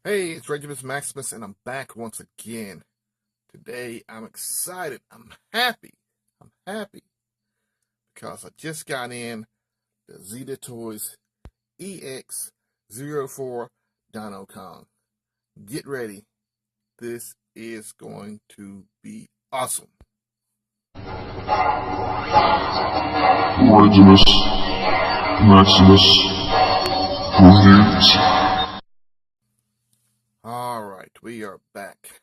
Hey, it's Regimus Maximus, and I'm back once again. Today, I'm excited. I'm happy. I'm happy because I just got in the Zeta Toys EX04 Dinokong. Get ready. This is going to be awesome. Regimus Maximus reviews. All right, we are back.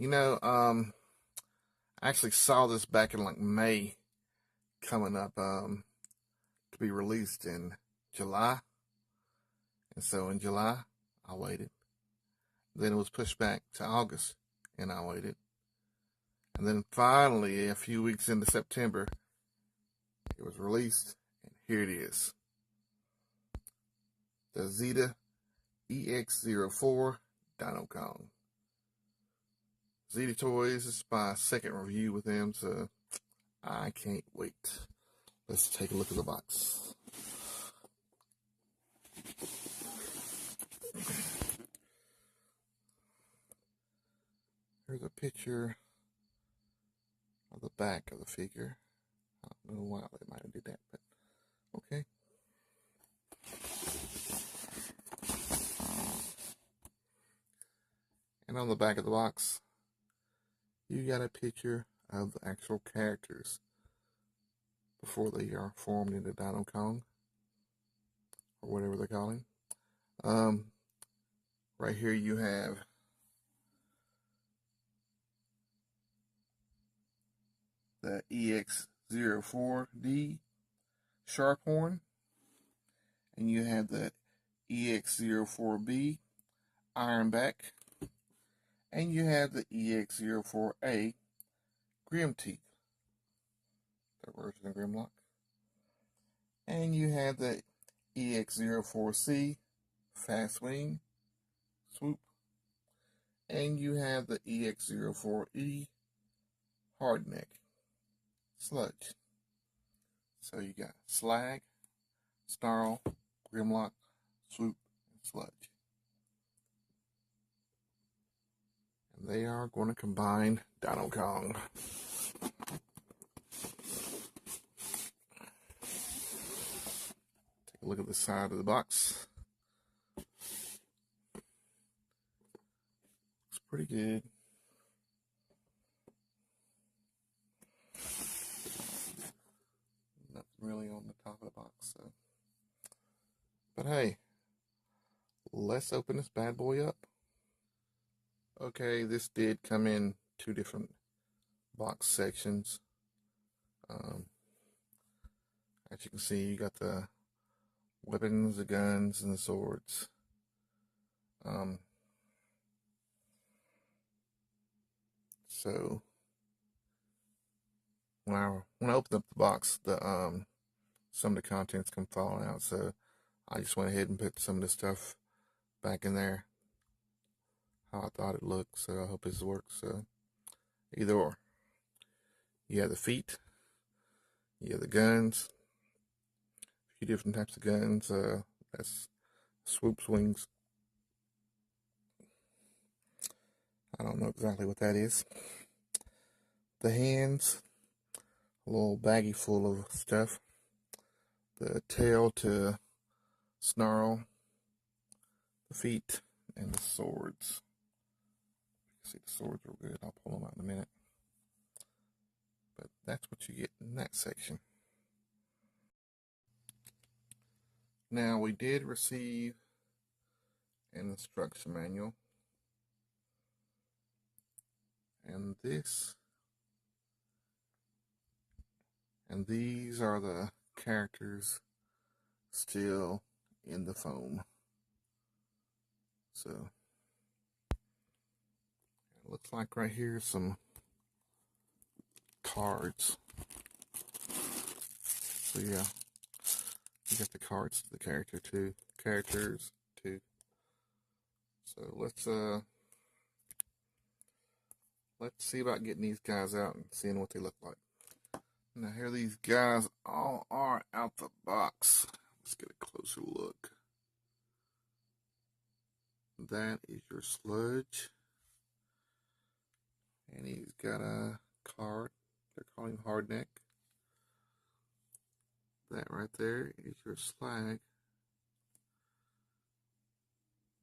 I actually saw this back in like May, coming up to be released in July. And so in July, I waited. Then it was pushed back to August, and I waited. And then finally, a few weeks into September, it was released, and here it is. The Zeta EX04 Dinokong. Zeta Toys is my second review with them, so I can't wait. Let's take a look at the box. Here's a picture of the back of the figure. I don't know why they might have did that, but okay. And on the back of the box, you got a picture of the actual characters before they are formed into Dinokong, or whatever they're calling. Right here you have the EX04D Sharphorn, and you have the EX04B Ironback, and you have the EX04A Grimteeth, their version of Grimlock, and you have the EX04C Fastwing Swoop, and you have the EX04E Hardneck Sludge. So you got Slag, Snarl, Grimlock, Swoop, and Sludge. And they are going to combine Dinokong. Take a look at the side of the box. Looks pretty good. Nothing really on the top of the box, so. But hey, let's open this bad boy up. Okay, this did come in two different box sections. As you can see, you got the weapons, the guns, and the swords. So when I opened up the box, some of the contents come falling out. So I just went ahead and put some of the stuff back in there how I thought it looked. So I hope this works. So either or. You have the feet. You have the guns. A few different types of guns. That's Swoop's wings. I don't know exactly what that is. The hands, a little baggie full of stuff. The tail to Snarl. The feet and the swords. See, the swords are good. I'll pull them out in a minute. But that's what you get in that section. Now, we did receive an instruction manual. And these are the characters still in the foam. So it looks like right here some cards. So yeah, you got the cards to the characters too. So let's see about getting these guys out and seeing what they look like. Now here these guys all are out the box. Let's get a closer look. That is your sludge. And he's got a card. They're calling Hardneck. That right there is your slag.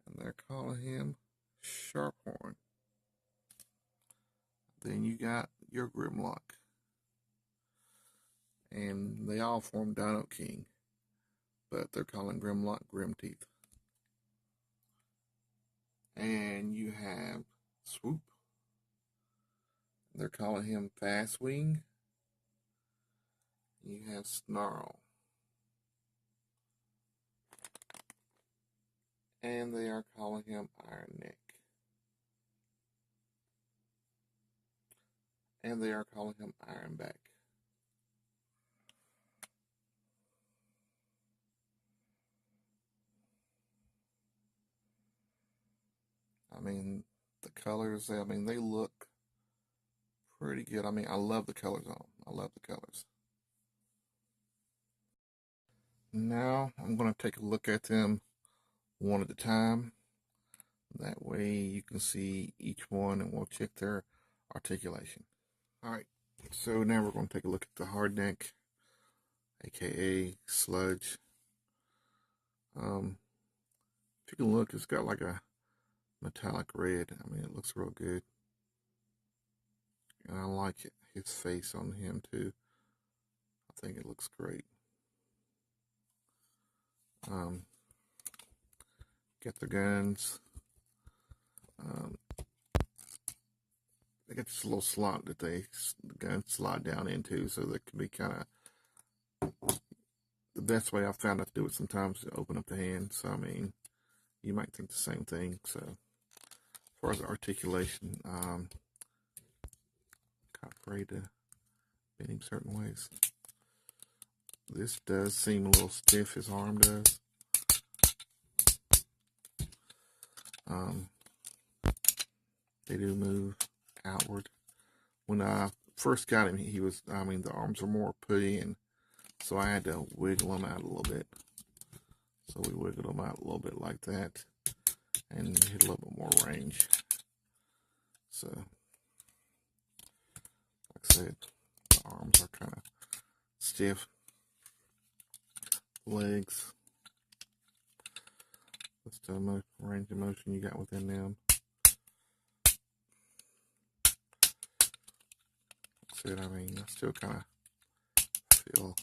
And they're calling him Sharphorn. Then you got your Grimlock. And they all form Dino King. But they're calling Grimlock Grim Teeth. And you have Swoop. They're calling him Fast Wing. You have Snarl. And they are calling him Iron Neck. And they are calling him Ironback. I mean, the colors, they look pretty good. I mean, I love the colors on them. I love the colors. Now, I'm going to take a look at them one at a time. That way you can see each one and we'll check their articulation. Alright, so now we're going to take a look at the Hardneck, aka Sludge. If you can look, it's got like a metallic red. I mean, it looks real good. And I like it, his face on him too. I think it looks great. Get the guns. They got this little slot that the guns slide down into, so that can be kind of the best way I've found out to do it sometimes to open up the hand. So I mean, you might think the same thing. So as far as the articulation, kind of afraid to bend him certain ways. This does seem a little stiff, his arm does. They do move outward. When I first got him, the arms were more putty, and so I had to wiggle them out a little bit. So we wiggled them out a little bit like that, and hit a little bit more range. So, like I said, the arms are kind of stiff. Legs. That's the range of motion you got within them. Like I said, I still kind of feel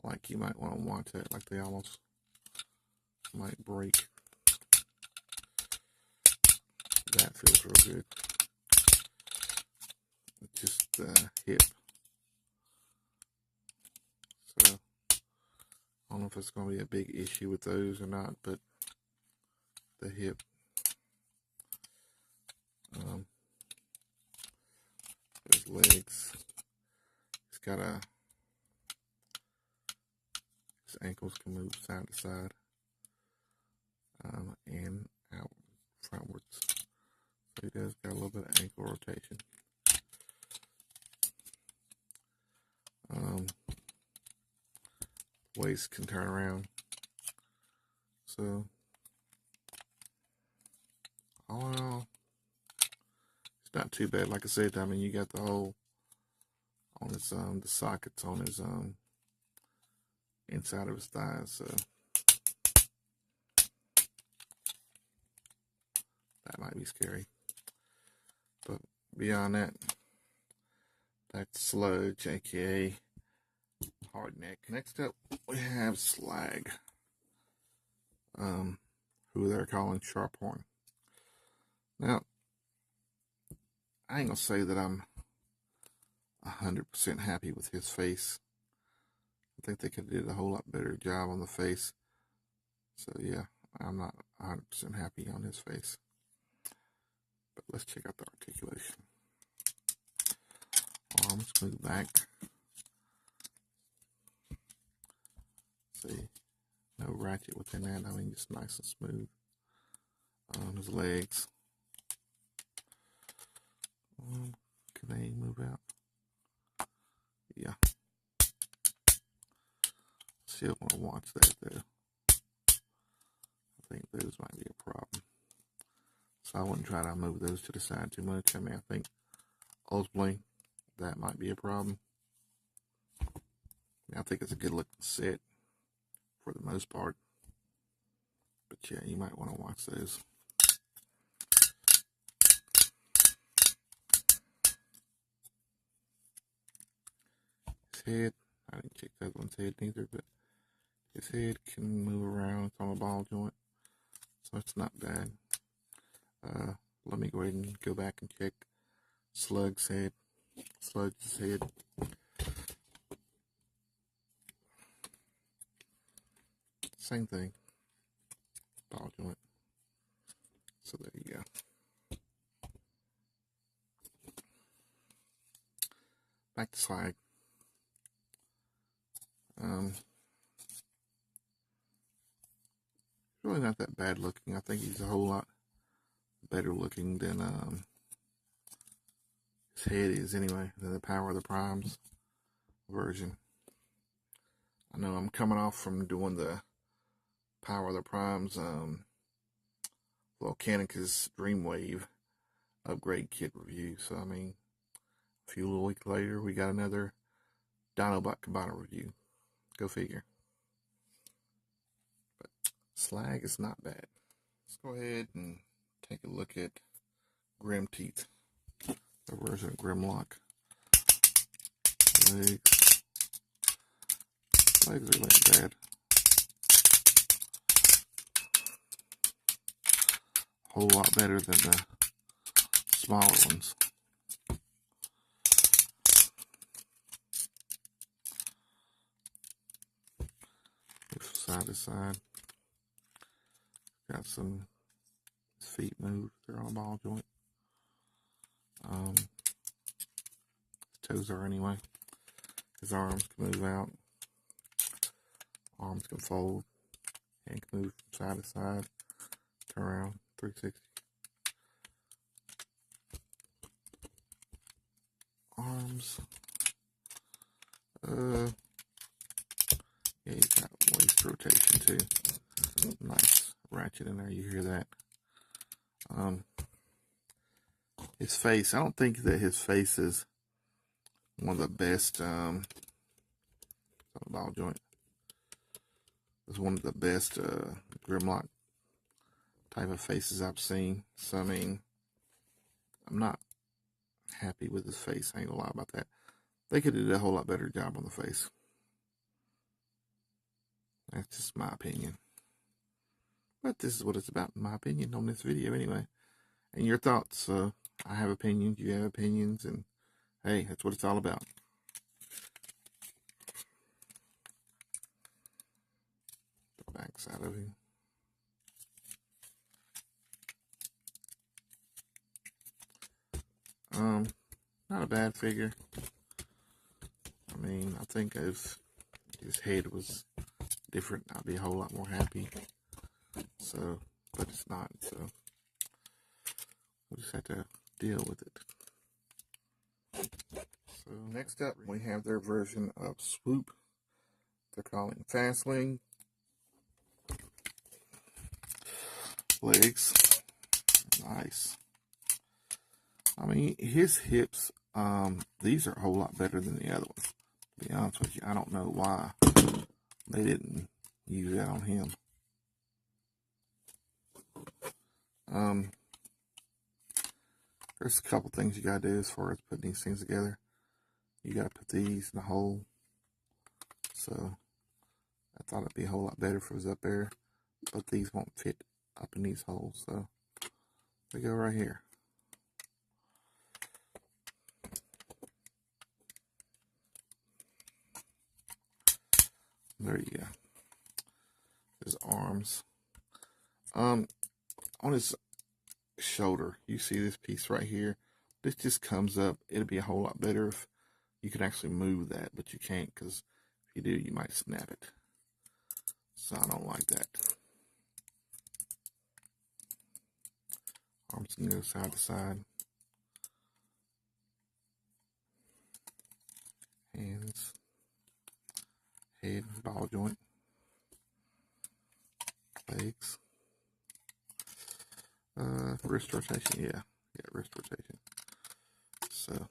like you might want to watch that, like they almost might break. That feels real good. It's just the hip. So I don't know if it's going to be a big issue with those or not, but the hip. His legs. He's got his ankles can move side to side and out frontwards. So he does got a little bit of ankle rotation. Waist can turn around. So all in all, it's not too bad. Like I said, you got the whole on his the sockets on his inside of his thighs, so that might be scary. But beyond that, that's Sludge, aka Hardneck. Next up, we have Slag, who they're calling Sharphorn. Now, I ain't gonna say that I'm 100% happy with his face. I think they could have did a whole lot better job on the face. So yeah, I'm not 100% happy on his face. But let's check out the articulation. Arms move back. See, no ratchet within that. Just nice and smooth. His legs. Can they move out? Yeah. Still want to watch that though. I think those might be a problem. So I wouldn't try to move those to the side too much. I mean, I think ultimately that might be a problem. I think it's a good looking set for the most part. But yeah, you might want to watch those. His head, I didn't check that one's head neither, but his head can move around. It's on a ball joint, so it's not bad. Let me go ahead and go back and check Slug's head. Slug's head. Same thing. Ball joint. So there you go. Back to Slag. Really not that bad looking. I think he's a whole lot better looking than his head is anyway, than the Power of the Primes version. I know I'm coming off from doing the Power of the Primes Volcanicus Dreamwave upgrade kit review. So I mean, a few little weeks later we got another Dinobot Combiner review. Go figure. But Slag is not bad. Let's go ahead and take a look at Grim Teeth. The version of Grimlock. Legs. Legs are like bad. A whole lot better than the smaller ones. Move side to side. Got some feet moved. They're on a ball joint. His toes are anyway. His arms can move out. Arms can fold. Hand can move from side to side. Turn around. 360. Arms. Yeah, he's got waist rotation too. Nice ratchet in there. You hear that? His face. I don't think that his face is one of the best. Ball joint. It's one of the best Grimlock type of faces I've seen. So I mean, I'm not happy with his face. I ain't gonna lie about that. They could have did a whole lot better job on the face. That's just my opinion. But this is what it's about, in my opinion, on this video anyway. And your thoughts. I have opinions, you have opinions, and hey, that's what it's all about. The back side of him. Not a bad figure. I mean, I think if his head was different, I'd be a whole lot more happy. So, but it's not, so we'll just have to deal with it. So next up, we have their version of Swoop. They're calling Fastling. Legs. Nice. I mean, his hips, these are a whole lot better than the other ones. To be honest with you, I don't know why they didn't use that on him. There's a couple things you gotta do as far as putting these things together. You gotta put these in a hole. So I thought it'd be a whole lot better if it was up there, but these won't fit up in these holes. So we go right here. There you go. His arms. On his shoulder, you see this piece right here. This just comes up. It'd be a whole lot better if you could actually move that, but you can't, because if you do, you might snap it. So I don't like that. Arms can go side to side. Hands. Head, ball joint. Legs. Wrist rotation, yeah, wrist rotation. So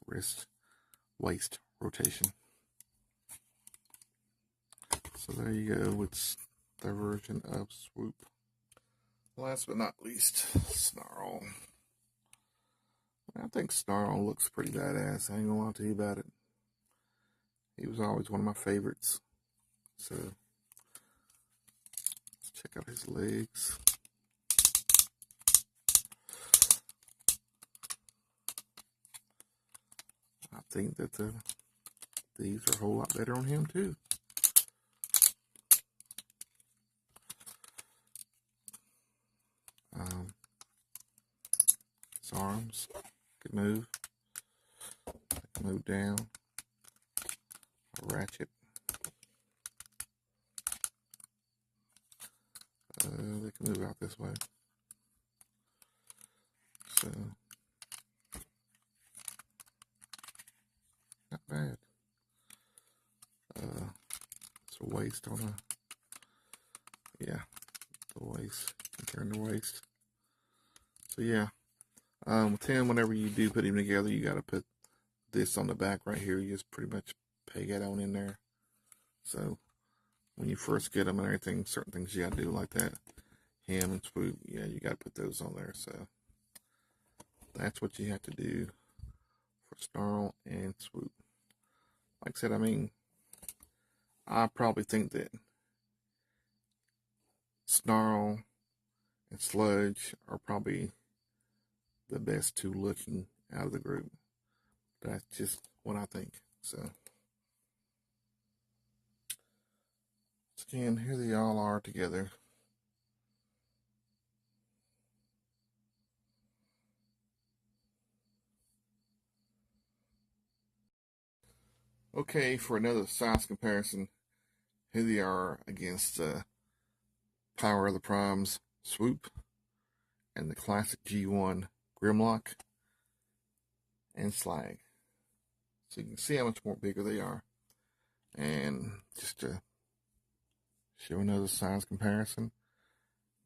wrist, waist rotation. So there you go with the version of Swoop. Last but not least, Snarl. I think Snarl looks pretty badass. I ain't gonna lie to you about it. He was always one of my favorites. So let's check out his legs. I think that these are a whole lot better on him too. His arms could move. Move down. Ratchet. They can move out this way. So not bad. It's a waist on a, yeah, the waist. You can turn the waist. So yeah, with him, whenever you do put him together, you got to put this on the back right here. You just pretty much peg it on in there. So when you first get them and everything, certain things you got to do like that. Him and Swoop, yeah, you got to put those on there. So that's what you have to do for Snarl and Swoop. Like I said, I mean, I probably think that Snarl and Sludge are probably the best two looking out of the group. That's just what I think. So again, here they all are together. Okay, for another size comparison, here they are against Power of the Primes Swoop and the classic G1 Grimlock and Slag. So you can see how much more bigger they are. And just to show another size comparison,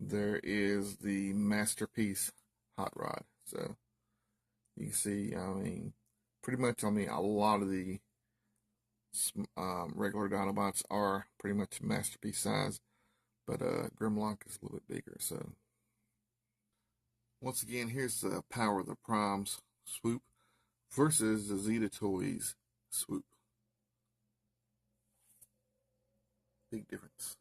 there is the Masterpiece Hot Rod. So you can see, I mean, pretty much, I mean, a lot of the regular Dinobots are pretty much Masterpiece size, but Grimlock is a little bit bigger. So once again, here's the Power of the Primes Swoop versus the Zeta Toys Swoop. Big difference.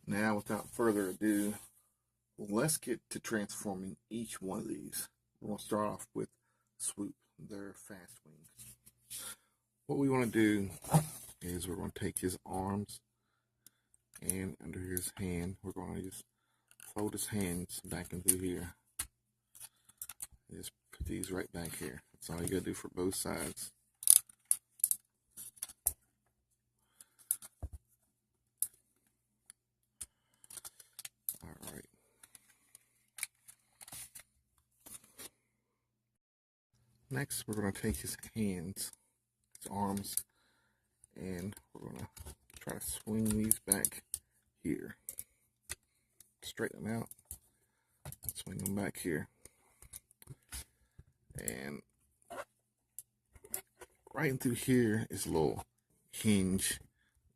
Now, without further ado, let's get to transforming each one of these. We're going to start off with Swoop, their fast wings. What we want to do is we're going to take his arms and under his hand, we're going to just fold his hands back into here. Just put these right back here. That's all you got to do for both sides. All right. Next, we're going to take his hands, his arms, and we're going to try to swing these back here. Straighten them out. Swing them back here. And right through here is a little hinge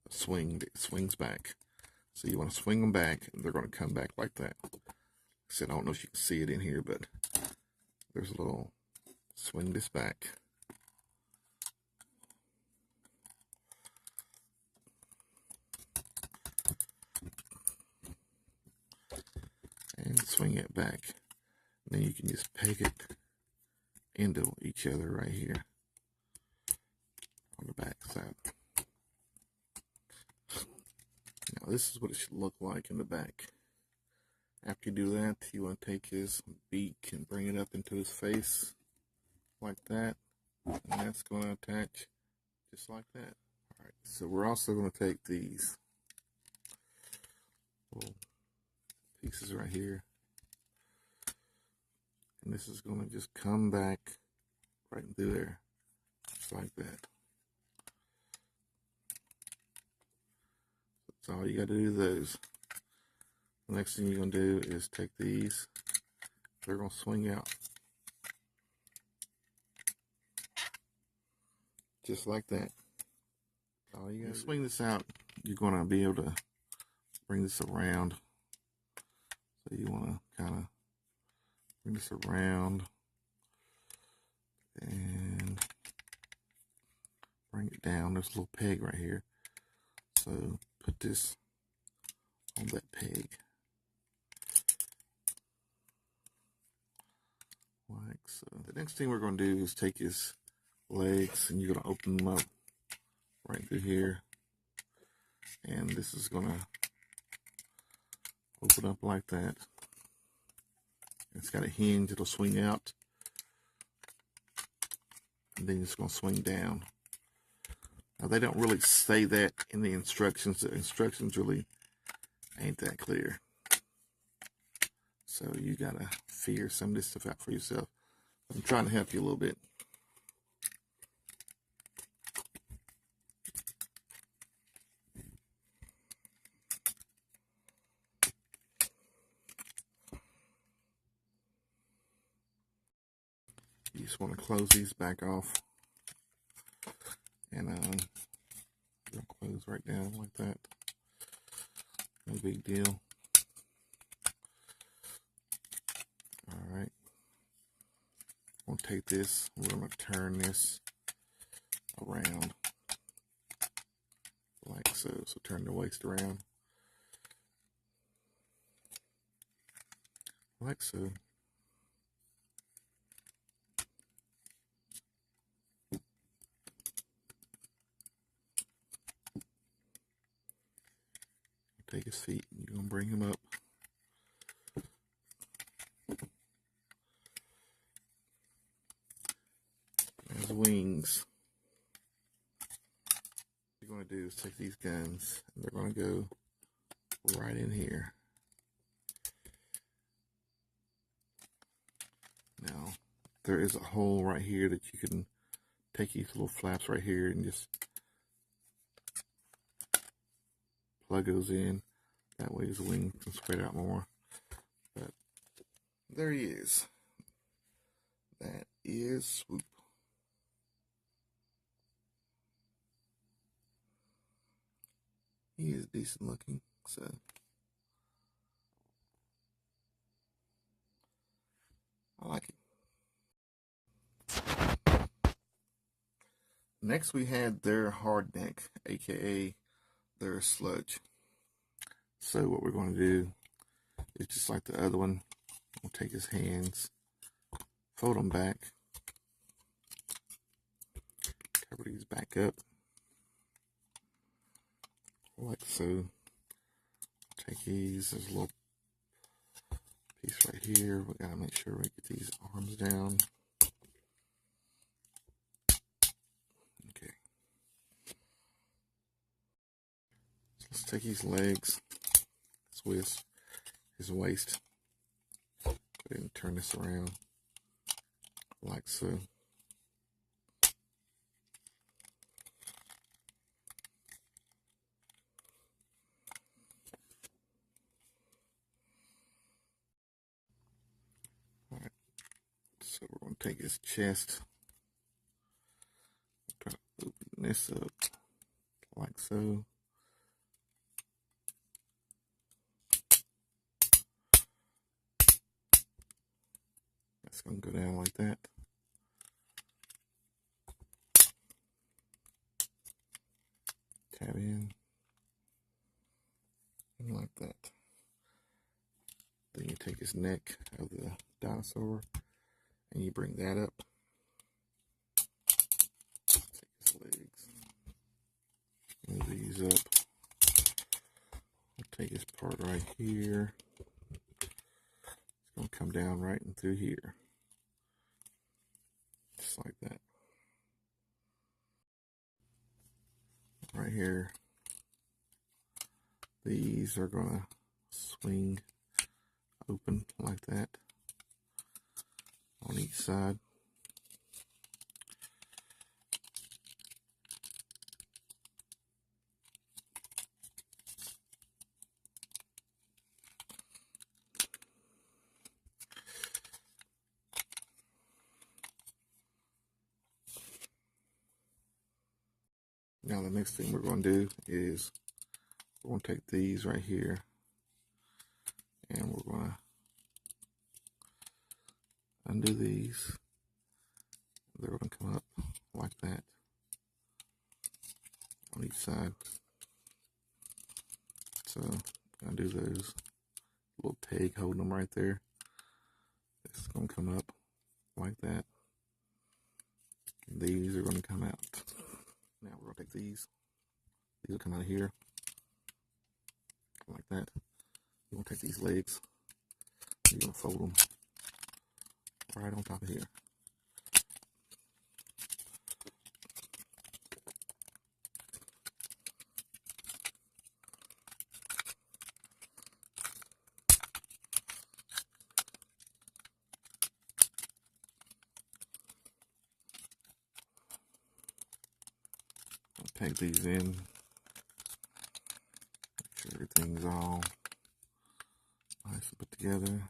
swing that swings back. So you want to swing them back, and they're going to come back like that. Like I said, I don't know if you can see it in here, but there's a little swing this back. And swing it back. And then you can just peg it into each other right here on the back side. Now this is what it should look like in the back. After you do that, you want to take his beak and bring it up into his face like that. And that's going to attach just like that. Alright, so we're also going to take these little pieces right here. And this is going to just come back right through there. Just like that. That's all you got to do to those. Next thing you're going to do is take these. They're going to swing out. Just like that. All you got to swing this out. You're going to be able to bring this around. So you want to kind of bring this around and bring it down. There's a little peg right here. So put this on that peg. Like so. The next thing we're going to do is take his legs and you're going to open them up right through here. And this is going to open up like that. It's got a hinge, it'll swing out. And then it's going to swing down. Now they don't really say that in the instructions. The instructions really ain't that clear. So you got to figure some of this stuff out for yourself. I'm trying to help you a little bit. You just want to close these back off, and they'll close right down like that. No big deal. All right. We'll take this. We're going to turn this around like so. So turn the waist around like so. Take his feet and you're going to bring him up. As wings. What you're going to do is take these guns and they're going to go right in here. Now, there is a hole right here that you can take these little flaps right here and just plug those in. That way his wing can spread out more. But there he is. That is Swoop. He is decent looking, so I like it. Next we had their hard neck, aka their sludge. So what we're going to do is just like the other one, we'll take his hands, fold them back, cover these back up, like so. Take these, there's a little piece right here. We gotta make sure we get these arms down. Okay. So let's take his legs, his waist. Go ahead and turn this around like so. Alright, so we're going to take his chest, try to open this up like so. That's going to go down like that. Tab in, and like that. Then you take his neck of the dinosaur and you bring that up. Take his legs, move these up. We'll take his part right here. It's going to come down right in through here. Just like that. Right here. These are going to swing open like that on each side. Now the next thing we're going to do is we're going to take these right here and we're going to undo these. They're going to come up like that on each side. So undo those. Little peg holding them right there. It's going to come up like that. And these are going to come out. Now we're going to take these. These will come out of here like that. You're going to take these legs. You're going to fold them right on top of here. Take these in, make sure everything's all nice and put together.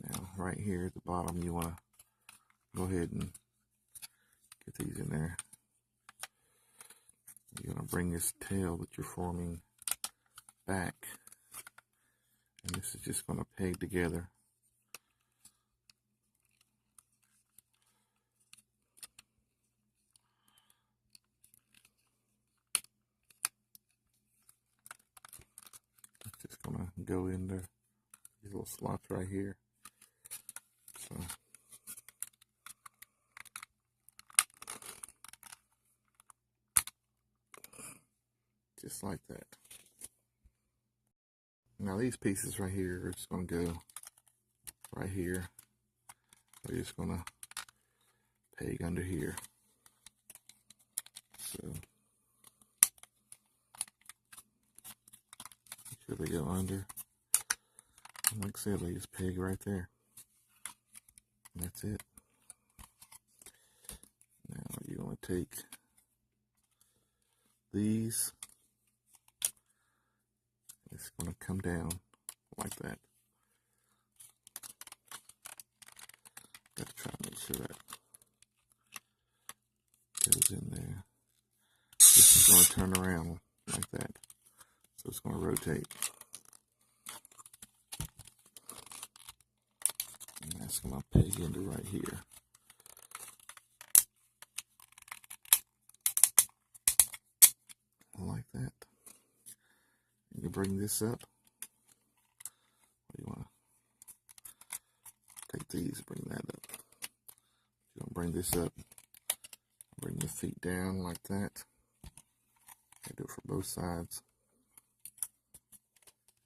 Now, right here at the bottom, you want to go ahead and get these in there. You're going to bring this tail that you're forming back, and this is just going to peg together. Just gonna go in there, these little slots right here. So just like that. Now these pieces right here are just gonna go right here. We're just gonna peg under here. So make sure they go under. And like I said, they just peg right there. And that's it. Now you're going to take these. It's going to come down like that. Got to try to make sure that goes in there. This is going to turn around like that. So it's going to rotate. And that's going to peg into right here. Like that. And you bring this up. You want to take these, bring that up. You're going to bring this up. Bring the feet down like that. You do it for both sides.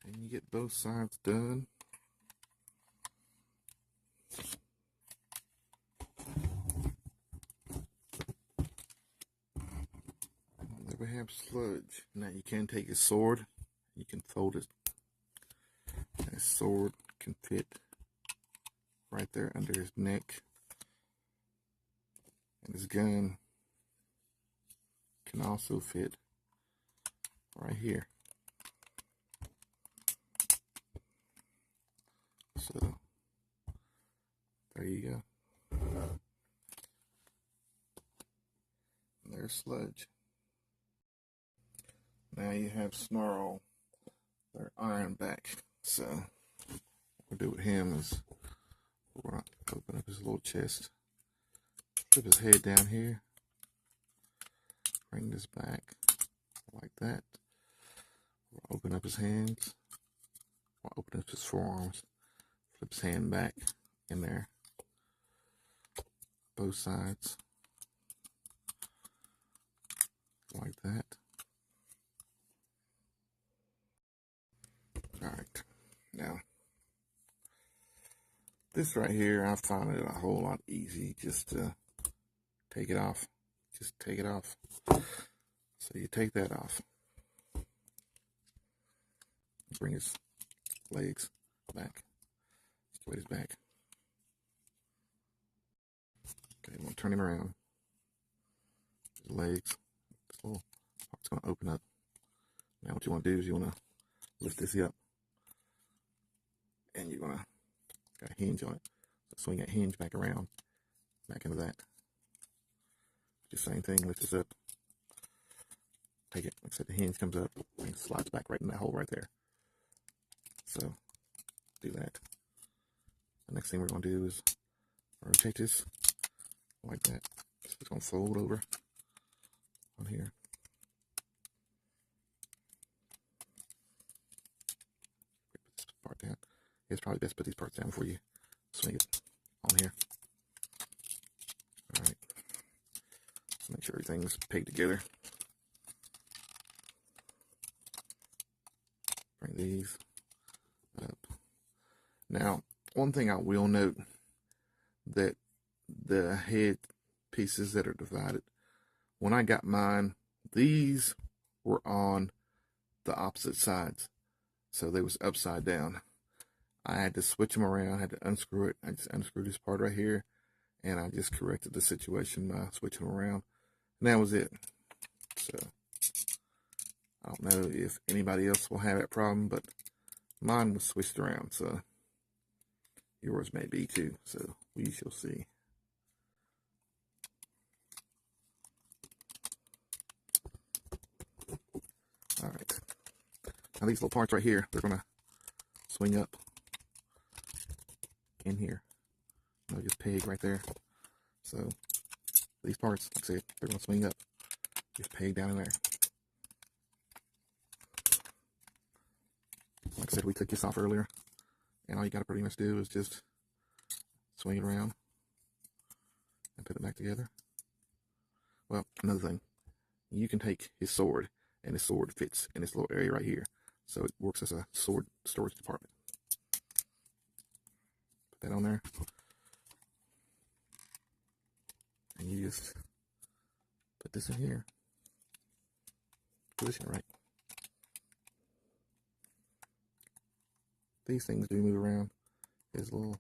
And you get both sides done. There we have Sludge. Now you can take his sword. You can fold it. His sword can fit right there under his neck. And his gun can also fit right here. So there you go. There's Sludge. Now you have Snarl, their iron back. So what we'll do with him is we're going to open up his little chest, flip his head down here, bring this back like that. We'll open up his hands, we'll open up his forearms, flip his hand back in there, both sides, like that. Alright, now this right here, I found it a whole lot easy just to take it off. Just take it off. So you take that off. Bring his legs back. Straight his back. Okay, I'm going to turn him around. His legs. This little part's going to open up. Now what you want to do is you want to lift this up. And you're going to got a hinge on it. So swing that hinge back around. Back into that. the same thing. Lift this up. Take it. Like I said, the hinge comes up and slides back right in that hole right there. So do that. The next thing we're going to do is rotate this like that. It's going to fold over on here. Put this part down. It's probably best to put these parts down before you swing it on here. Alright. So make sure everything's pegged together. Bring these up. Now, one thing I will note, that the head pieces that are divided, when I got mine, these were on the opposite sides. So they was upside down. I had to switch them around, I had to unscrew it. I just unscrewed this part right here, and I just corrected the situation by switching them around. And that was it. So I don't know if anybody else will have that problem, but mine was switched around, so yours may be too. So we shall see. All right. Now these little parts right here, they're gonna swing up in here. They'll just peg right there. So these parts, like I said, they're gonna swing up, just peg down in there. Like I said, we took this off earlier, and all you gotta pretty much do is just swing it around and put it back together. Well, another thing, you can take his sword, and his sword fits in this little area right here, so it works as a sword storage department. Put that on there, and you just put this in here, position it right. These things do move around. His little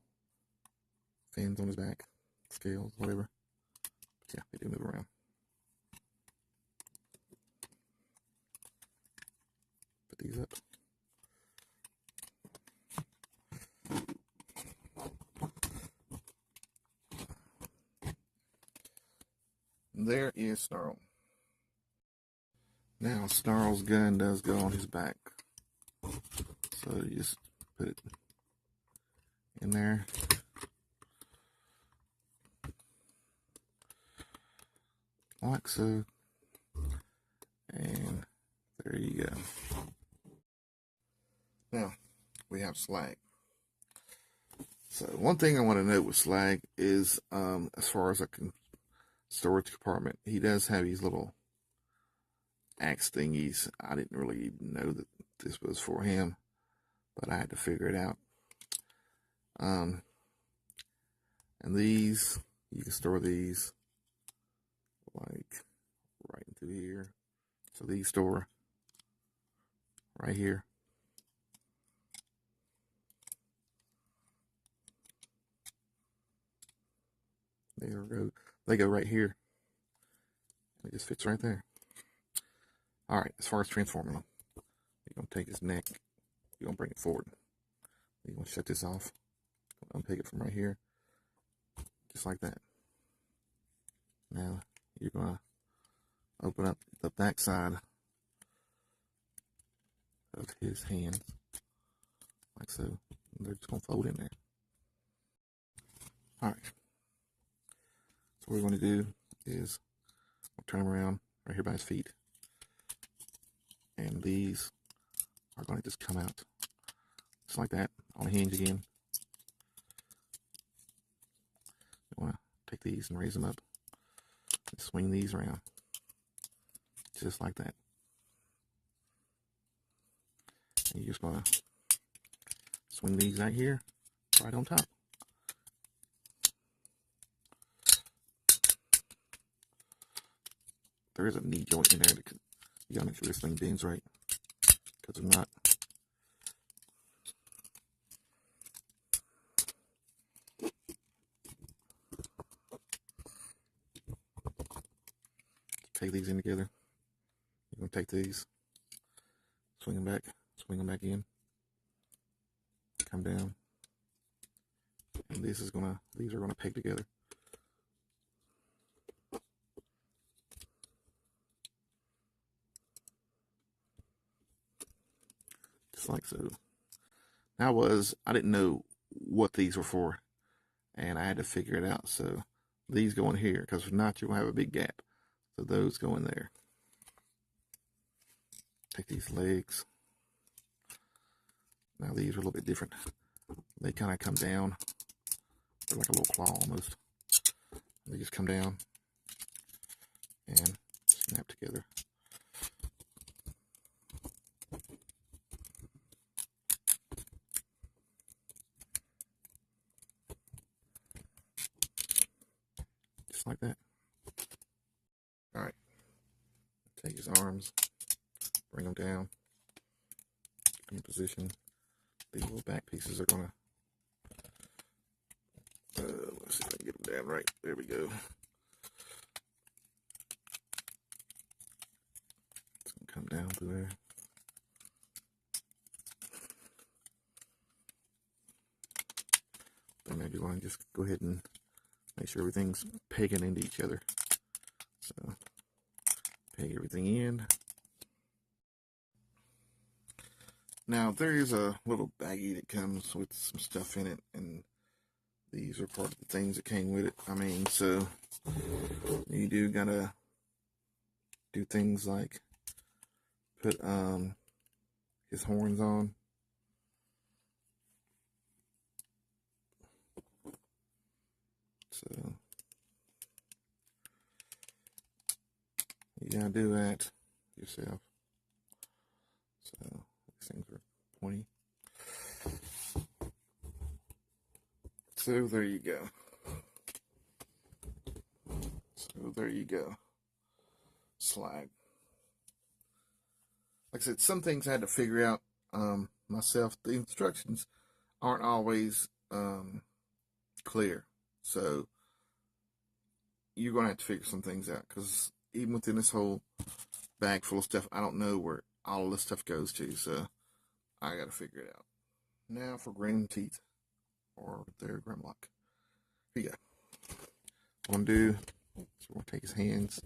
fins on his back, scales, whatever. But yeah, they do move around. Put these up. There is Snarl. Now Snarl's gun does go on his back, so you just put it in there. Like so. And there you go. Now, we have Slag. So one thing I want to note with Slag is, as far as a storage compartment, he does have these little axe thingies. I didn't really know that this was for him, but I had to figure it out. And these, you can store these like right into here. So these store right here. They go right here. It just fits right there. All right, as far as transforming them, you're gonna take his neck, you're gonna bring it forward. You're gonna shut this off, unpick it from right here, just like that. Now you're gonna open up the back side of his hands, like so. They're just gonna fold in there. All right. So what we're going to do is we'll turn them around right here by his feet, and these are going to just come out just like that on a hinge again. You want to take these and raise them up and swing these around just like that. And you just want to swing these right here, right on top. There is a knee joint in there. You gotta make sure this thing bends right, because if not, take these in together. You're gonna take these, swing them back in, come down, and these are gonna peg together. just like so. Now I didn't know what these were for, and I had to figure it out. So these go in here, because if not, you'll have a big gap. So those go in there. Take these legs. Now these are a little bit different. They kind of come down. They're like a little claw almost. They just come down and snap together. Just like that. All right. Take his arms, bring them down, in position. These little back pieces are gonna. Let's see if I can get them down right. There we go. It's gonna come down through there. Then maybe you want to just go ahead and make sure everything's pegging into each other. So peg everything in. Now there is a little baggie that comes with some stuff in it, and these are part of the things that came with it. I mean, so you do gotta do things like put his horns on. So you gotta do that yourself. So these things are pointy. So there you go. So there you go. Slag. Like I said, some things I had to figure out myself. The instructions aren't always clear. So you're going to have to figure some things out, because even within this whole bag full of stuff, I don't know where all of this stuff goes to. So I got to figure it out. Now for grinding teeth, or their Grimlock. Here you go. What I'm going to do is we're going to take his hands.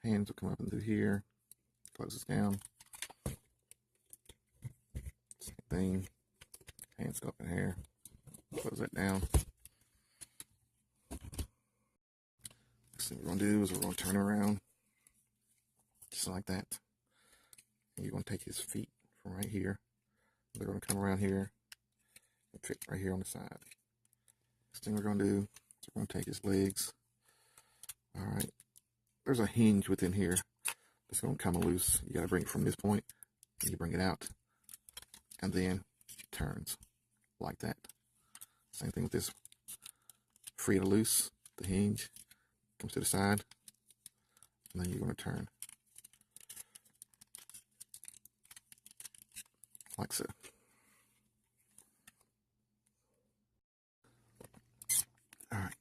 His hands will come up into here. Close this down. Same thing. Hands go up in here. Close that down. Next thing we're going to do is we're going to turn him around. Just like that. And you're going to take his feet from right here. They're going to come around here and fit right here on the side. Next thing we're going to do is we're going to take his legs. Alright. There's a hinge within here. It's going to come loose. You got to bring it from this point, and you bring it out, and then it turns like that. Same thing with this. Free to loose. The hinge comes to the side, and then you're going to turn like so. All right.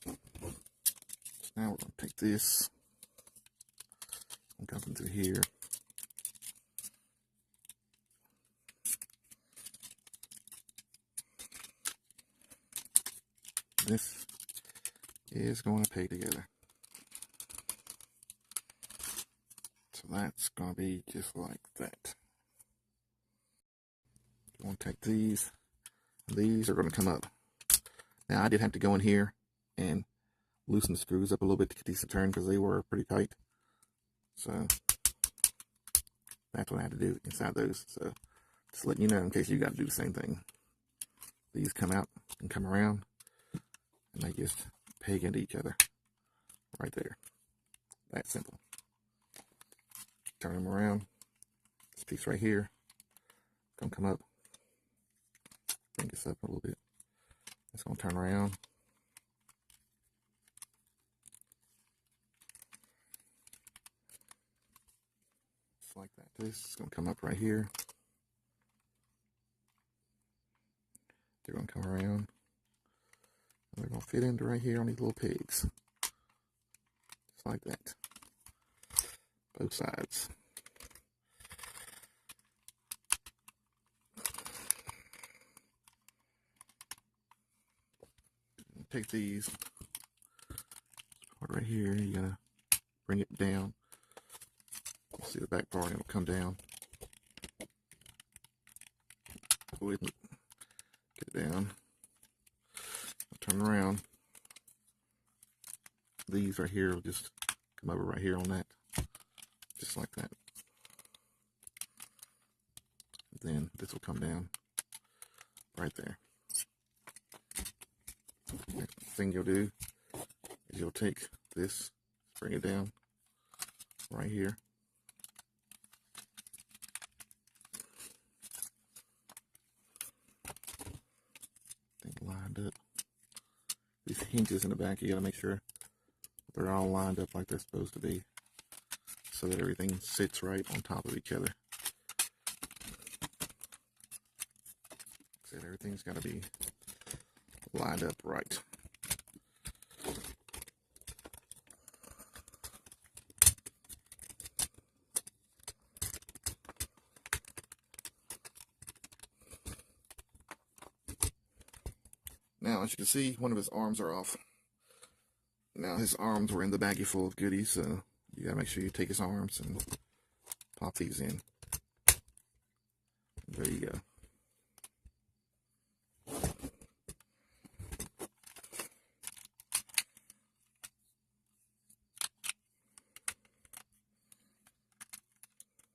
So now we're going to take this. Come through here. This is going to peg together. So that's going to be just like that. You're going to take these. These are going to come up. Now I did have to go in here and loosen the screws up a little bit to get these to turn, because they were pretty tight. So that's what I had to do inside those. So just letting you know in case you got to do the same thing. These come out and come around, and they just peg into each other right there. That simple. Turn them around. This piece right here, gonna come up. Bring this up a little bit. It's gonna turn around. Like that. This is going to come up right here. They're going to come around. And they're going to fit into right here on these little pegs. Just like that. Both sides. Take these. Part right here. You got to bring it down. See the back part, and it'll come down go ahead and get it down. Turn around. These right here will just come over right here on that, just like that. Then this will come down right there. Next thing you'll do is you'll take this, bring it down right here. Thing lined up. These hinges in the back, you gotta make sure they're all lined up like they're supposed to be, so that everything sits right on top of each other. So everything's gotta be lined up right. Now, as you can see, one of his arms are off. Now, his arms were in the baggie full of goodies, so you gotta make sure you take his arms and pop these in. There you go.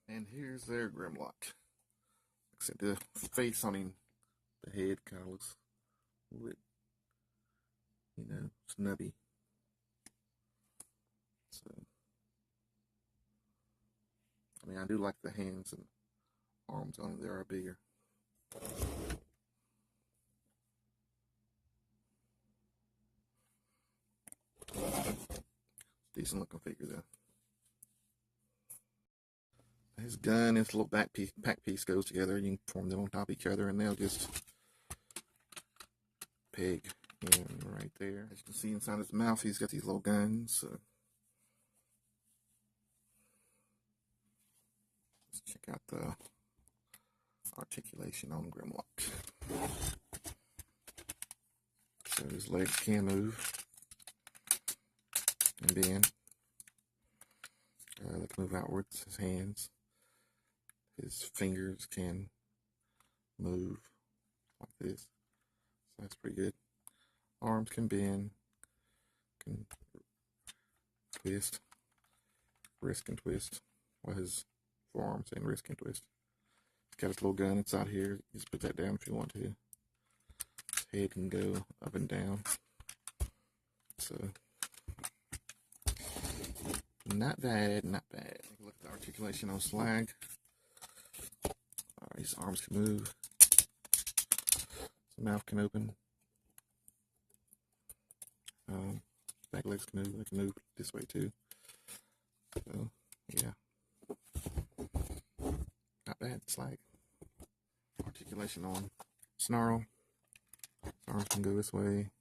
And here's their Grimlock. Like I said, the face on him, the head kind of looks a little bit, you know, snubby. So, I mean, I do like the hands and arms on it. They are bigger. Decent looking figure though. His gun, his little pack piece goes together. You can form them on top of each other, and they'll just peg in right there. As you can see inside his mouth, he's got these little guns. So let's check out the articulation on Grimlock. So his legs can move and bend. They can move outwards. His hands, his fingers can move like this. So that's pretty good. Arms can bend, can twist, wrist can twist. Well, his forearms and wrist can twist. He's got his little gun inside here. You just put that down if you want to. His head can go up and down. So, not bad, not bad. Take a look at the articulation on Slag. Alright, his arms can move. His mouth can open. Back legs can move. They can move this way too. So, yeah. Not bad, Slag. Articulation on Snarl. His arms can go this way.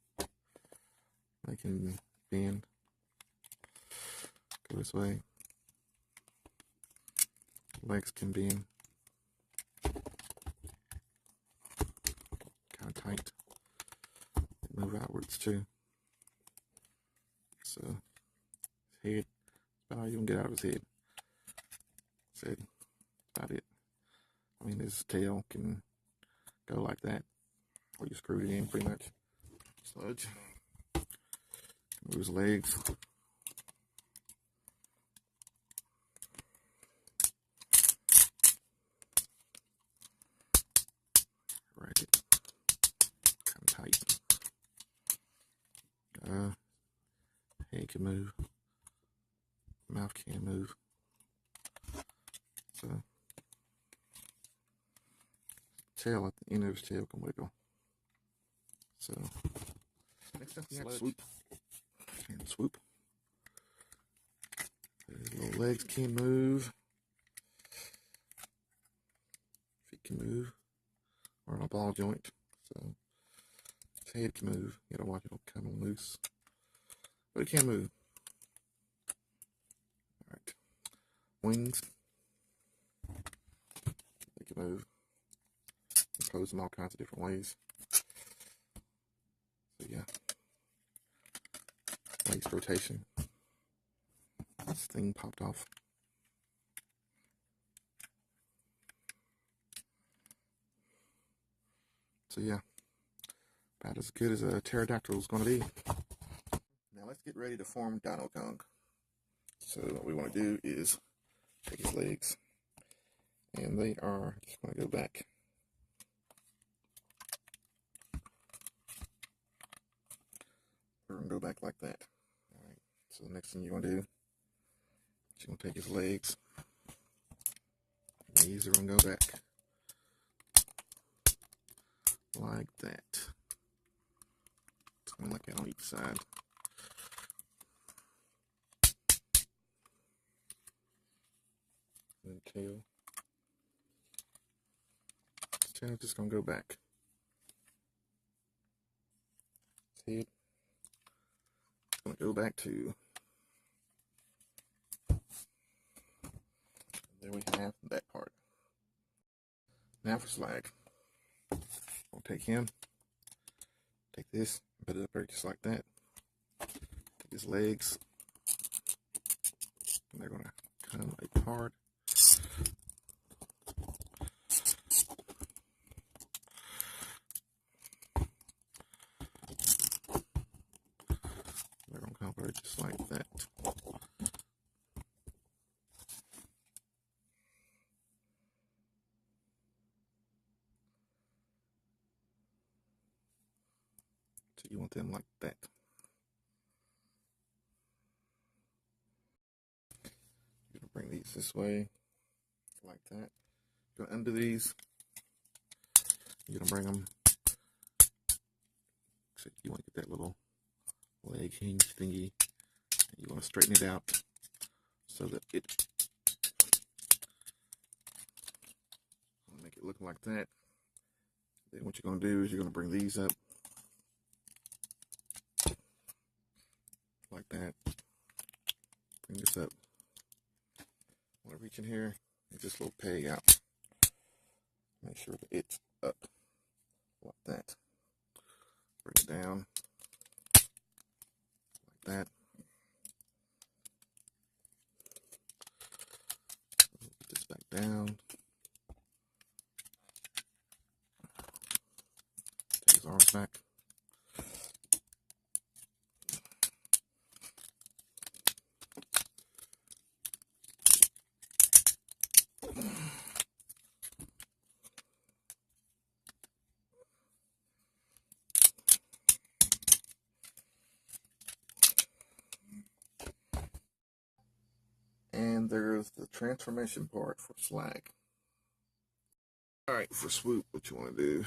They can bend. Go this way. Legs can bend. Kind of tight. They move outwards too. So his head, about all you can get out of his head. That's about it. I mean, his tail can go like that, or you screwed it in pretty much. Sludge. Move his legs. Right. Kind of tight. Head can move. Mouth can't move. So tail at the end of his tail can wiggle. So next up we have Swoop and Swoop. His little legs can move. Feet can move. Or on a ball joint. So his head can move. You gotta watch it come on loose. But it can move. Alright. Wings. They can move. You can pose them all kinds of different ways. So yeah. Waist rotation. This thing popped off. So yeah, about as good as a pterodactyl is going to be. Now let's get ready to form Dinokong. So what we want to do is take his legs, and they are just going to go back. We're going to go back like that. All right. So the next thing you're going to do is you're going to take his legs. These are going to go back like that. Something like that on each side. And the tail. His tail is just going to go back. His head is going to go back too. There we have that part. Now for Slag. We'll take him, take this, put it up there just like that. Take his legs, and they're going to come apart. They're going to come apart just like that. So you want them like that. You're going to bring these this way, like that. You're going to undo these. You're going to bring them. So you want to get that little leg hinge thingy. And you want to straighten it out so that it make it look like that. Then what you're going to do is you're going to bring these up like that. Bring this up. I want to reach in here and just a little peg out. Make sure that it's up like that. Bring it down like that. Put this back down. Take his arms back. And there's the transformation part for Slag. Alright, for Swoop, what you want to do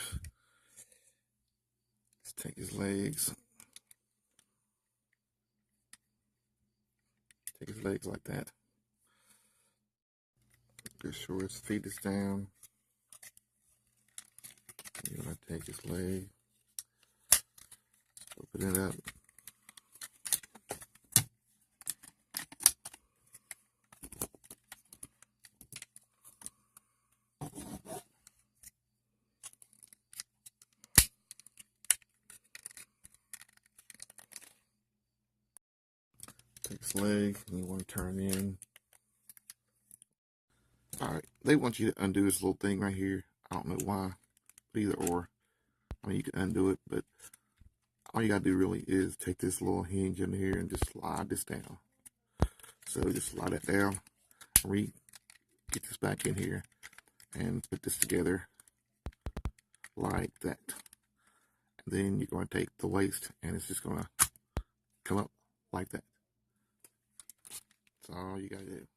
is take his legs. Take his legs like that. Make sure his feet is down. You're going to take his leg. Open it up. Take his leg and you want to turn it in. Alright, they want you to undo this little thing right here. I don't know why, but either or. I mean, you can undo it, but all you gotta do really is take this little hinge in here and just slide this down. So just slide it down, get this back in here, and put this together like that. And then you're going to take the waist, and it's just going to come up like that. That's all you gotta do.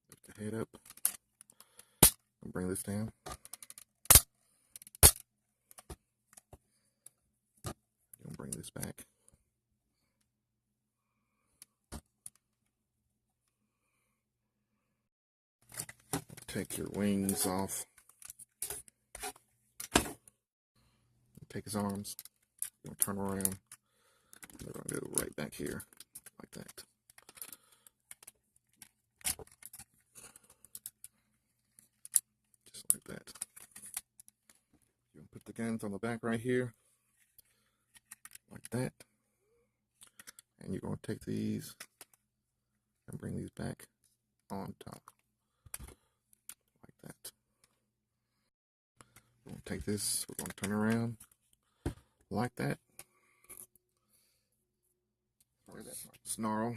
Lift the head up and bring this down. You're gonna bring this back. Take your wings off. Take his arms. You're gonna turn around. They're gonna go right back here, like that. Just like that. You're gonna put the guns on the back right here, like that. And you're gonna take these and bring these back on top, like that. We're gonna take this. We're gonna turn around. like that. Snarl.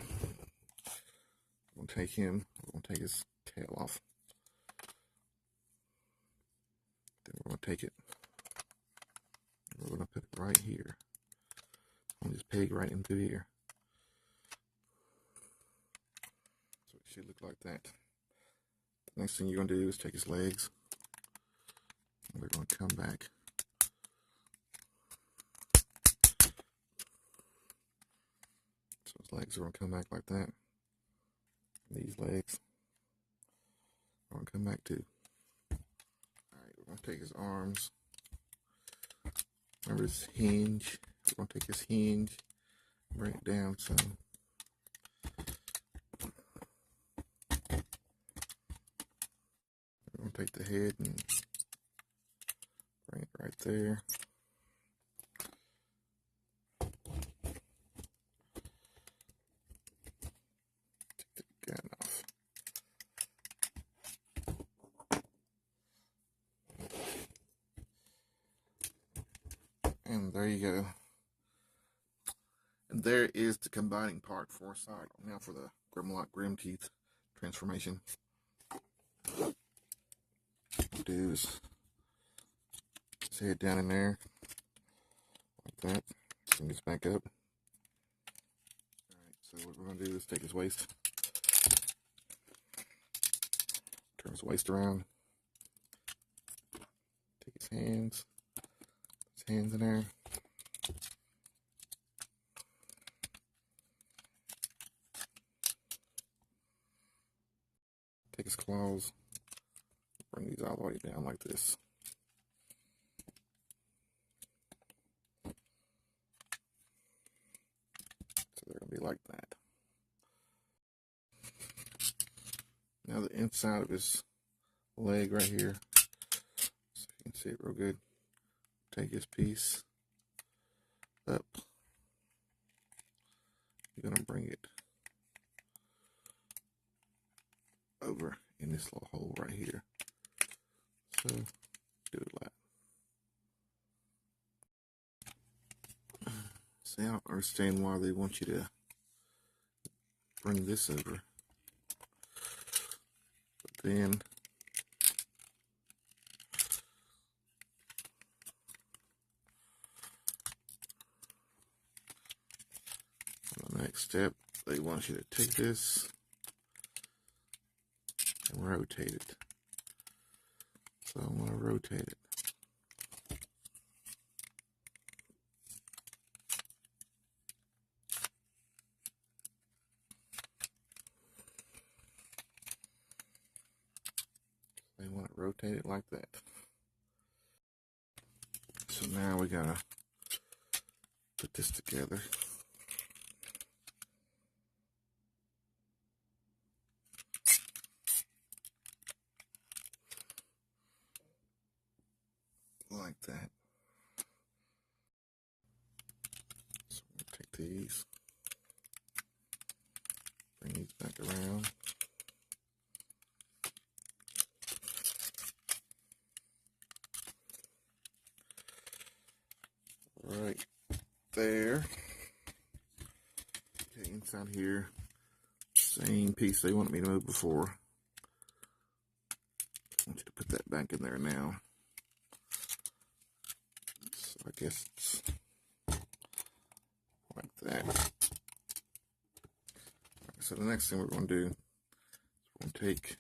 We're going to take him. We're going to take his tail off. Then we're going to take it. We're going to put it right here. I'm just peg right into here. So it should look like that. Next thing you're going to do is take his legs. And we're going to come back. So his legs are going to come back like that. These legs are going to come back too. Alright, we're going to take his arms. Remember this hinge? We're going to take this hinge, bring it down some. We're going to take the head and bring it right there. Take the gun off. And there you go. And there is the combining part for a side. Now for the Grimlock Grim Teeth transformation. What we'll do is his head down in there, like that. Bring this back up. Alright, so what we're going to do is take his waist, turn his waist around, take his hands in there. Take his claws, bring these all the way down like this. So they're going to be like that. Now the inside of his leg right here, so you can see it real good. Take his piece up. You're going to bring it over in this little hole right here. So do it like that. See, I don't understand why they want you to bring this over. But then on the next step, they want you to take this and rotate it. So I'm going to rotate it. They want to rotate it like that. So now we gotta put this together. Like that. So we'll take these, bring these back around. Right there. Okay, inside here, same piece they wanted me to move before. I want you to put that back in there now. So I guess it's like that. Right, so the next thing we're going to do is we're going to take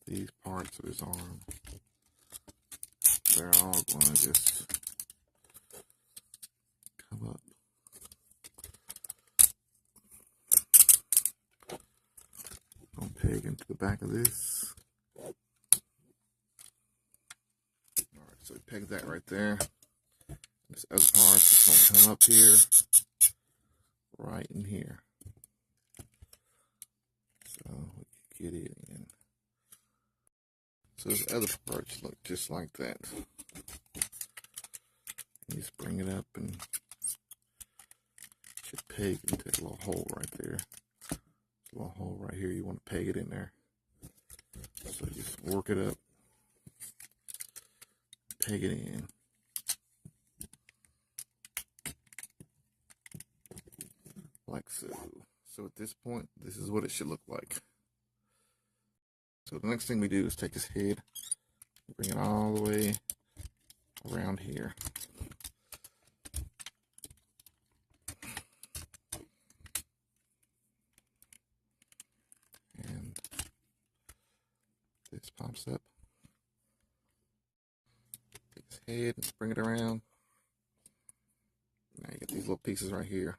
these parts of his arm. They're all going to just come up. Going to peg into the back of this. Alright, so we peg that right there. This other part is going to come up here, right in here. So we can get it in. So those other parts look just like that. You just bring it up and it should peg into that little hole right there. This little hole right here, you want to peg it in there. So just work it up, peg it in. like so. So at this point, this is what it should look like. So the next thing we do is take his head, bring it all the way around here. And this pops up. Take his head and bring it around. Now you get these little pieces right here.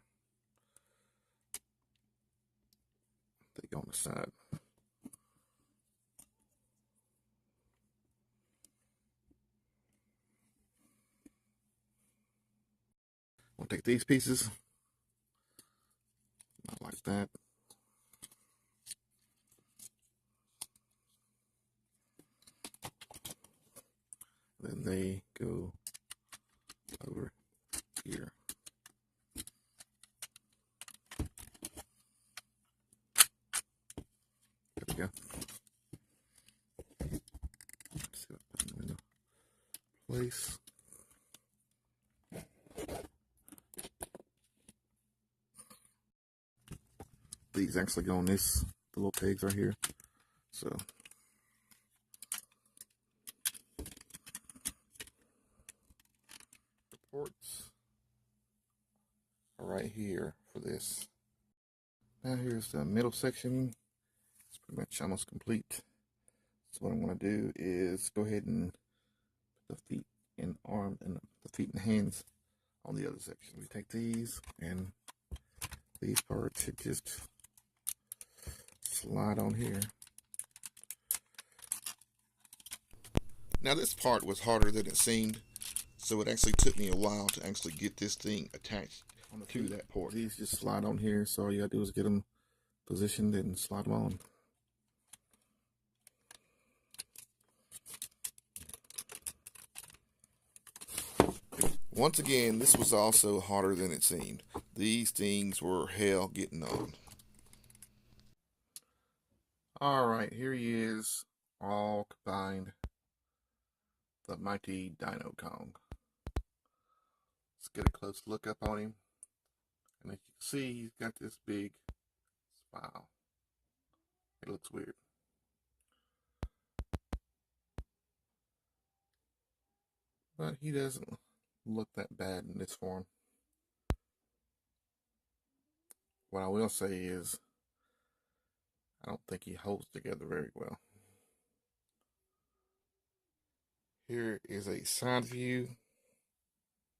They go on the side. We'll take these pieces, not like that. Then they go over here. There we go. Let's see what I put them into place. These actually go on this, the little pegs right here. So the ports are right here for this. Now here's the middle section. It's pretty much almost complete. So what I'm going to do is go ahead and put the feet and arms and the feet and hands on the other section. We take these and these parts should just slide on here. Now this part was harder than it seemed, so it actually took me a while to actually get this thing attached to that port. These just slide on here, so all you gotta do is get them positioned and slide them on. Once again, this was also harder than it seemed. These things were hell getting on. Alright, here he is, all combined. The mighty Dinokong. Let's get a close look up on him. And as you can see, he's got this big smile. It looks weird. But he doesn't look that bad in this form. What I will say is, I don't think he holds together very well. Here is a side view,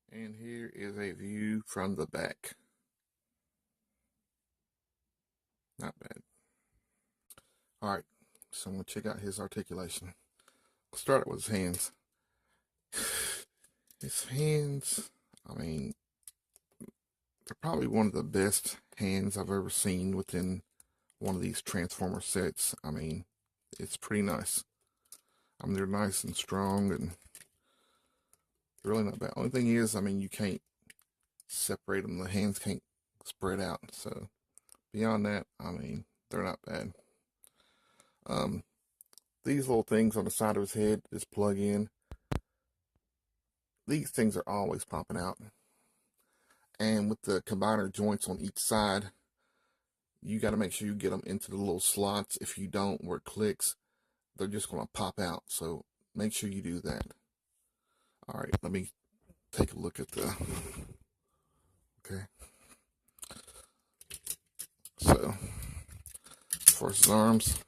and here is a view from the back. Not bad. Alright, so I'm going to check out his articulation. I'll start with his hands. His hands, I mean, they're probably one of the best hands I've ever seen within one of these Transformer sets. I mean, it's pretty nice. I mean, they're nice and strong and really not bad. Only thing is, I mean, you can't separate them. The hands can't spread out. So beyond that, I mean, they're not bad. These little things on the side of his head just plug in. These things are always popping out. And with the combiner joints on each side, you got to make sure you get them into the little slots. If you don't, where it clicks, they're just going to pop out. So make sure you do that. All right, let me take a look at the, okay. So, as far as his arms,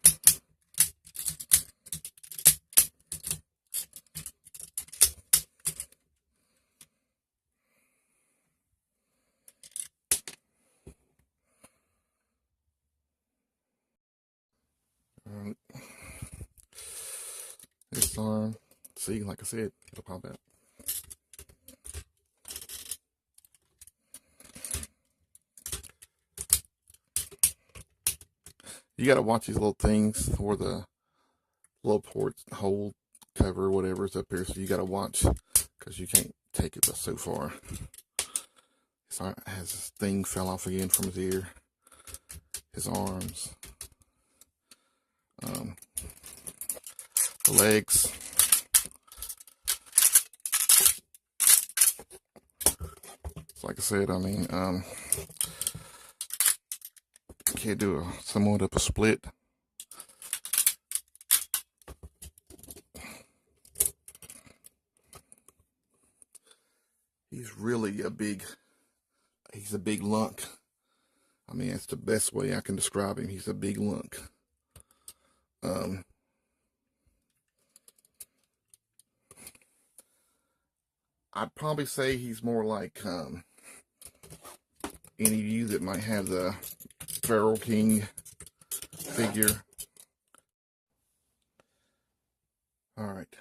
this arm, see, like I said, it'll pop out. You got to watch these little things where the little ports hold cover, whatever is up here. So you got to watch because you can't take it but so far. So his thing fell off again from his ear, his arms, the legs. So like I said, I mean, ahead and do somewhat of a split. He's really he's a big lunk. I mean, that's the best way I can describe him. He's a big lunk. I'd probably say he's more like any of you that might have the Feral King figure. Alright.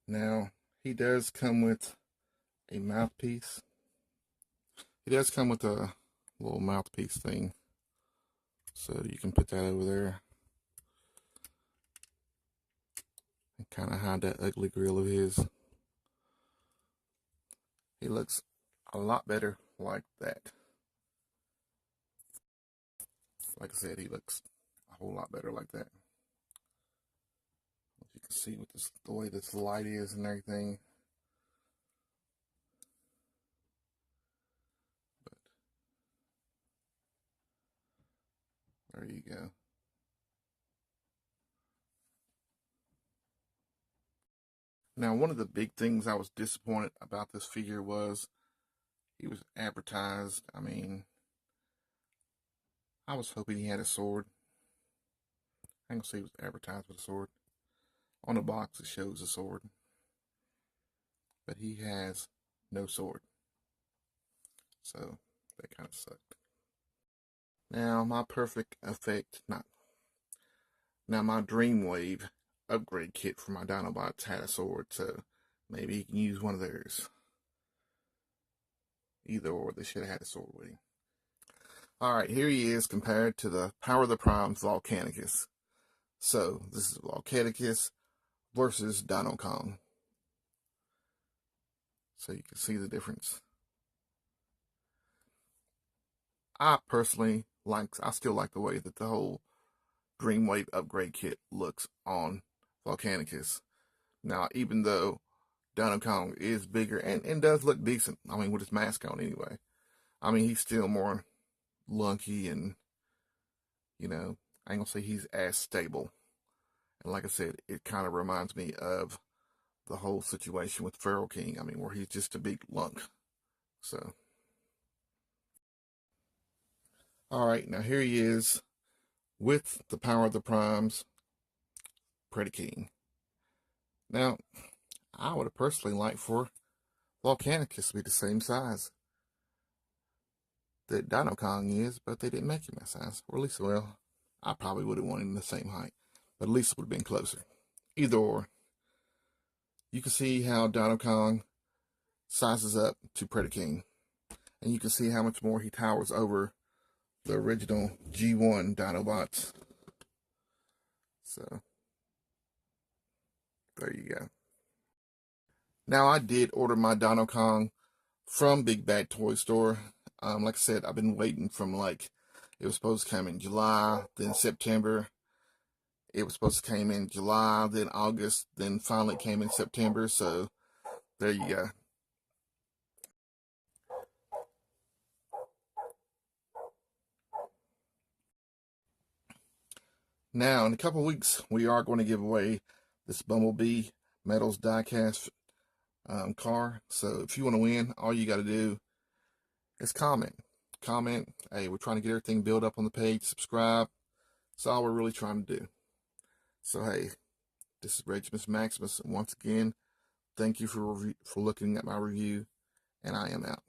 Now, he does come with a mouthpiece. He does come with a little mouthpiece thing. So you can put that over there. And kind of hide that ugly grill of his. He looks a lot better like that. Like I said, he looks a whole lot better like that. As you can see with this, the way this light is and everything. But there you go. Now, one of the big things I was disappointed about this figure was he was advertised. I mean, I was hoping he had a sword. I ain't gonna say he was advertised with a sword. On the box, it shows a sword. But he has no sword. So, that kind of sucked. Now, my perfect effect, now my Dreamwave upgrade kit for my Dinobots had a sword, so maybe you can use one of theirs. Either or, they should have had a sword with him. Alright, here he is compared to the Power of the Primes Volcanicus. So, this is Volcanicus versus Dinokong. So you can see the difference. I personally I still like the way that the whole Dreamwave upgrade kit looks on Volcanicus. Now, even though Dinokong is bigger and does look decent, I mean, with his mask on anyway. I mean, he's still more lunky and, you know, I ain't gonna say he's as stable. And like I said, it kind of reminds me of the whole situation with Feral King. I mean, where he's just a big lunk. So, alright, now here he is with the Power of the Primes Predaking. Now, I would have personally liked for Volcanicus to be the same size that Dinokong is, but they didn't make him that size. Or at least, well, I probably would have wanted him the same height, but at least it would have been closer. Either or. You can see how Dinokong sizes up to Predaking, and you can see how much more he towers over the original G1 Dinobots. So, there you go. Now, I did order my Dinokong from Big Bad Toy Store. Like I said, I've been waiting from it was supposed to come in July, then September. It was supposed to come in July, then August, then finally it came in September. So, there you go. Now, in a couple of weeks, we are going to give away this Bumblebee Metals diecast car. So, if you want to win, all you got to do is comment. Comment. Hey, we're trying to get everything built up on the page. Subscribe. That's all we're really trying to do. So, hey, this is Regimus Maximus. And once again, thank you for looking at my review. And I am out.